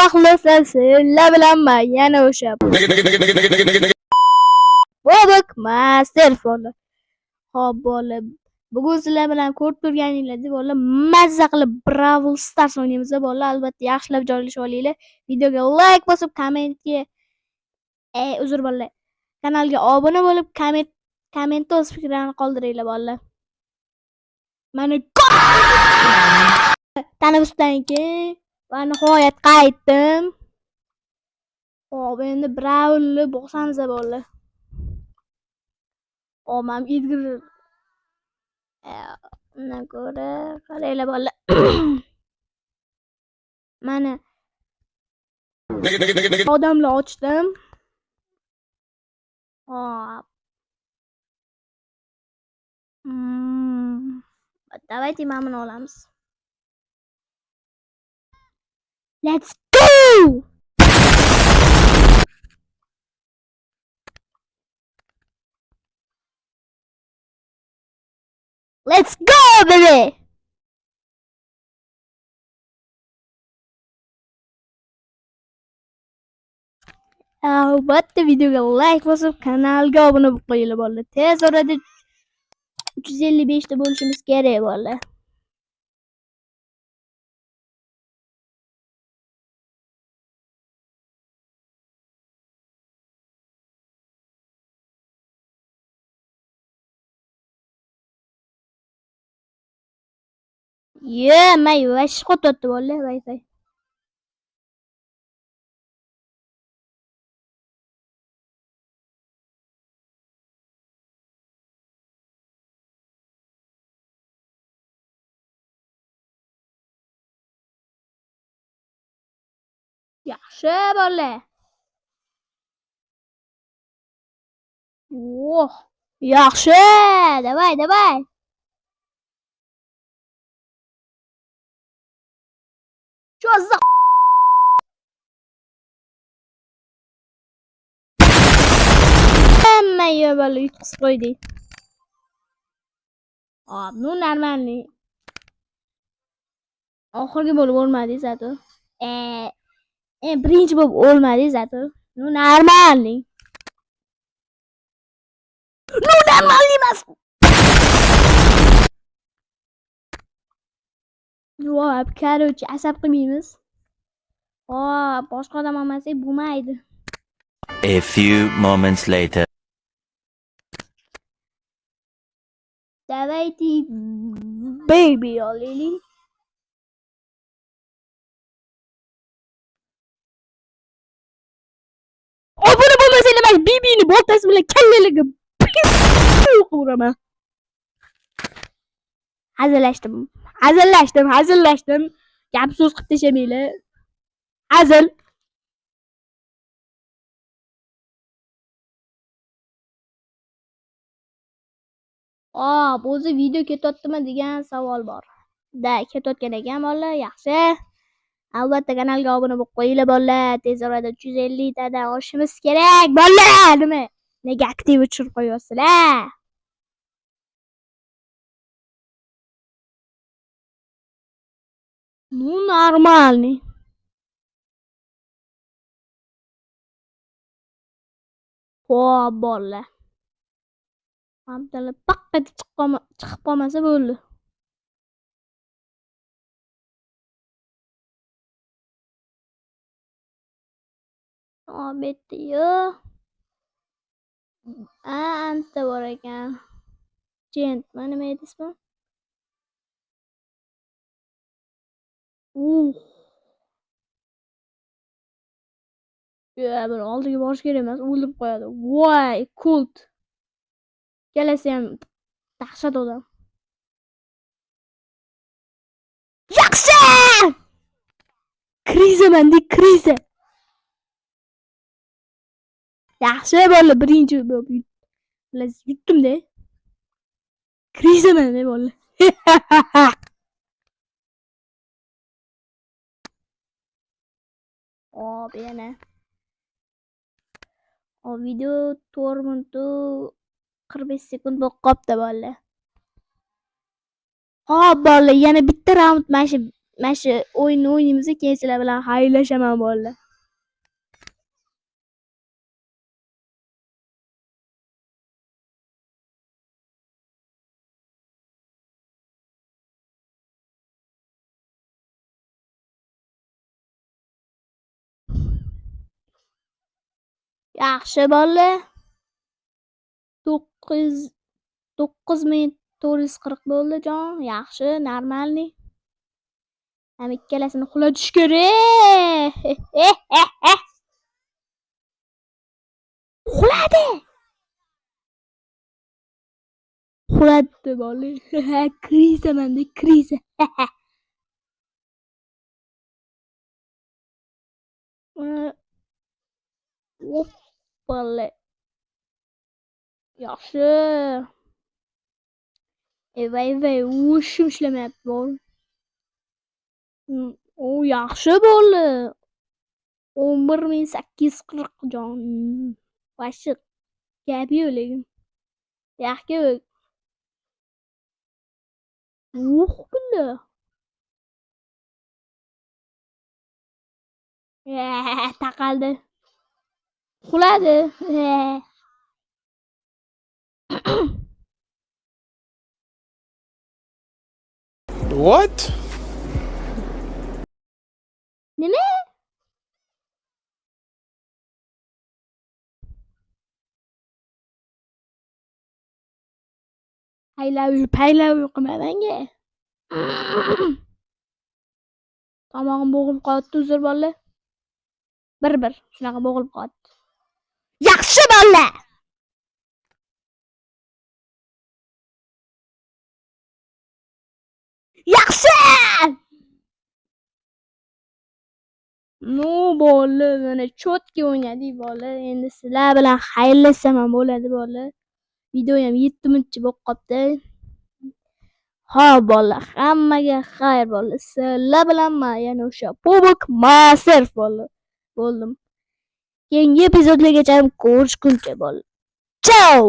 vaqtlarda sizlar bilan men yana o'sha Bobok Master Foni. Xo'p, bola. Bugun sizlar bilan ko'rib turganingizdek, bola mazza qilib Brawl Stars o'ynaymiz, bola. Albatta yaxshilab joylashib olinglar. Videoga like bosib, kommentga uzr bola. Kanalga obuna bo'lib, komment o'z fikrlarini qoldiringlar, bola. Mana tanaffusdan keyin va nihoyat qaytdim. Xo'p, endi Brawlni bosamiz, bola. Omam Edgar undan ko'ra qaranglar bola. Mana odamlar ochdim. Hop. Давайте mamani olamiz. Let's go! Let's go, baby! Albatta videoga like bosib, kanalga obuna bo'lib qo'yinglar, bola. Tez orada 355 ta bo'lishimiz kerak, bola. May vash qo'totdi, bola, Wi-Fi. Yaxshi, bola. Yaxshi. Давай. Что за hammaga bola yutqizib qo'ydik. Hop, ну нормальный. Oxirgi bo'lib o'lmadingiz zato. Birinchi bo'lib o'lmadingiz zato. Ну нормальный. Ну нормальный emas. Voy, короче, asab qilmaymiz. Hop, boshqa odam olmasak bo'lmaydi. A few moments later. Давайте baby olaylik. Obuna bo'lmasanglar men BB'ni boltasi bilan kallalaga uraman. Hazillashdim. Gap so'z qilib tashamanglar. Hazil. O'zi video ketayotdimi degan savol bor. Da, ketayotgan ekan bola, yaxshi. Albatta kanalga obuna bo'lib qo'yinglar, bola. Tez orada 350 tadan oshimiz kerak, bola. Nima? Nega aktiv o'chirib qo'yasizlar? Ну нормальный. Xo'p, bola. Hamdala paqqa chiqib qolmasa bo'ldi. Bitta-yu. Anta bor ekan. Nima edi ismi? Bir oldiga borish kerak emas, o'ldirib qo'yadi. Voy, kult. Kelasi ham dahshat odam. Yaxshi! Kriza. Yaxshi bola, birinchi bo'lib yutdim-da. Krizaman bola. Hop, yana. Video 4 minut 45 sekund bo'lib qoldi bola. Hop, bola, yana bitta raund mana shu mana shu o'yinni o'ynaymiz, keyin sizlar bilan xayrlashaman bolalar. Yaxshi bolalar. 9440 bo'ldi jon. Yaxshi, normalniy. Ham ikkalasini xulatish kerak. Xuladi. Xuladi bola. Krizaman de, kriza. Hoppala. Yaxshi. Vay, ushim ishlamayapti bol. O yaxshi bo'ldi. 11840 jon. Vashi gap yo'q lekin. Yaxshi. Bulla. Taqaldi. Xuladi. What? Nima? Paylav qilmaganga. Tomog'im bo'g'ilib qoldi, uzr bolalar. Bir shunaqa bo'g'ilib qoldi. Yaxshi bolalar. Yaxshi! No bolalar, mana chotki o'ynadik bolalar. Endi sizlar bilan xayrlashaman bo'ladi bolalar. Video ham 7-minutcha bo'lib qopti. Ha bolalar, hammaga xayr bolalar. Sizlar bilan men yana o'sha Pobok Master bo'ldim. Keyingi epizodlargacha ko'rishguncha bolalar. Ciao!